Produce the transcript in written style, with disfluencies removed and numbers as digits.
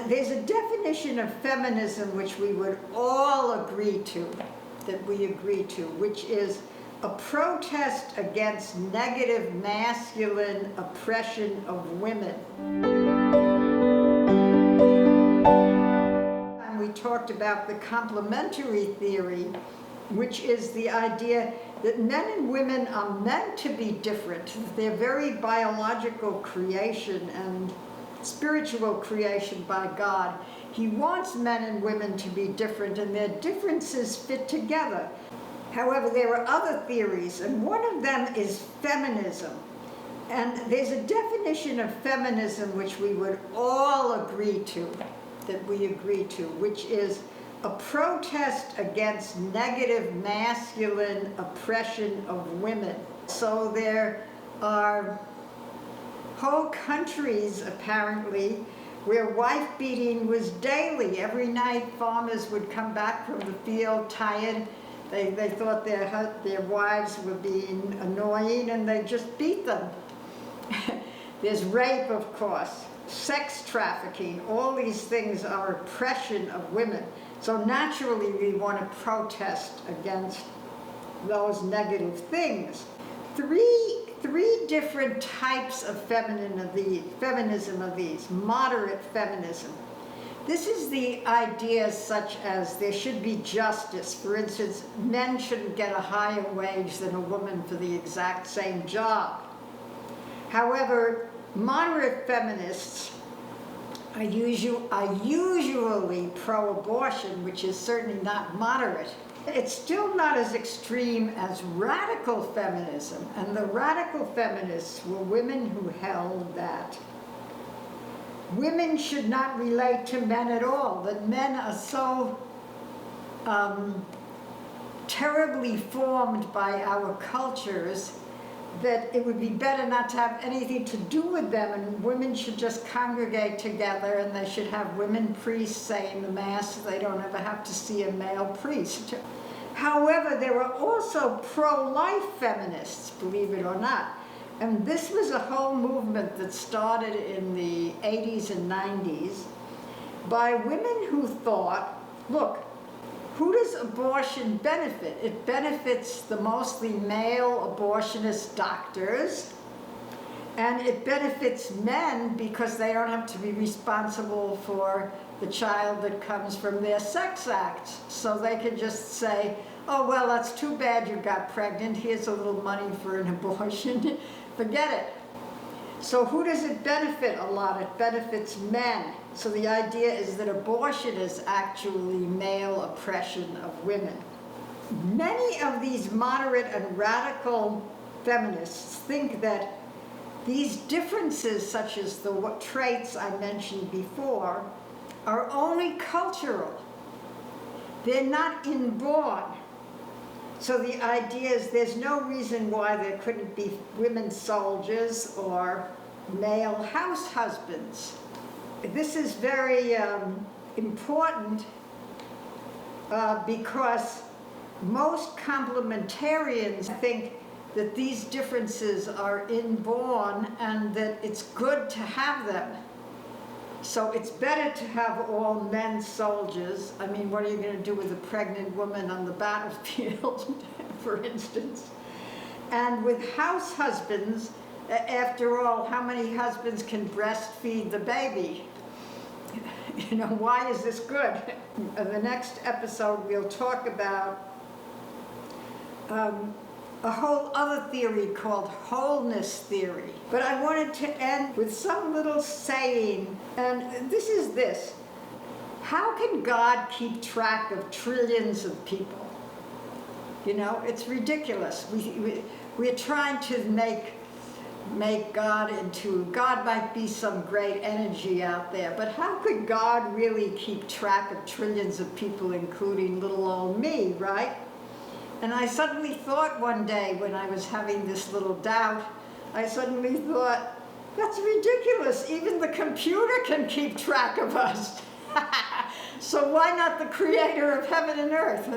there's a definition of feminism which we would all agree to, which is a protest against negative masculine oppression of women. And we talked about the complementary theory, which is the idea that men and women are meant to be different. They're very biological creation and spiritual creation by God. He wants men and women to be different, and their differences fit together. However, there are other theories, and one of them is feminism. And there's a definition of feminism which we would all agree to, which is a protest against negative masculine oppression of women. So there are whole countries, apparently, where wife beating was daily. Every night farmers would come back from the field tired. They thought their wives were being annoying, and they just beat them. There's rape, of course, sex trafficking. All these things are oppression of women. So naturally we want to protest against those negative things. Three different types of feminism of these. Moderate feminism. This is the idea such as there should be justice. For instance, men shouldn't get a higher wage than a woman for the exact same job. However, moderate feminists are usually pro-abortion, which is certainly not moderate. It's still not as extreme as radical feminism, and the radical feminists were women who held that women should not relate to men at all, that men are so terribly formed by our cultures that it would be better not to have anything to do with them, and women should just congregate together, and they should have women priests saying the Mass so they don't ever have to see a male priest. However, there were also pro-life feminists, believe it or not. And this was a whole movement that started in the 80s and 90s by women who thought, look, who does abortion benefit? It benefits the mostly male abortionist doctors, and it benefits men because they don't have to be responsible for the child that comes from their sex acts. So they can just say, oh, well, that's too bad you got pregnant. Here's a little money for an abortion. Forget it. So who does it benefit a lot? It benefits men. So the idea is that abortion is actually male oppression of women. Many of these moderate and radical feminists think that these differences, such as the traits I mentioned before, are only cultural. They're not inborn. So the idea is there's no reason why there couldn't be women soldiers or male house husbands. This is very important because most complementarians think that these differences are inborn and that it's good to have them. So it's better to have all men soldiers. I mean, what are you going to do with a pregnant woman on the battlefield, for instance? And with house husbands, after all, how many husbands can breastfeed the baby? You know, why is this good? In the next episode, we'll talk about a whole other theory called wholeness theory. But I wanted to end with some little saying, and this is this. How can God keep track of trillions of people? You know, it's ridiculous. We're trying to make God into, God might be some great energy out there, but how could God really keep track of trillions of people, including little old me, right? And I suddenly thought one day when I was having this little doubt, I suddenly thought, that's ridiculous. Even the computer can keep track of us. So why not the creator of heaven and earth?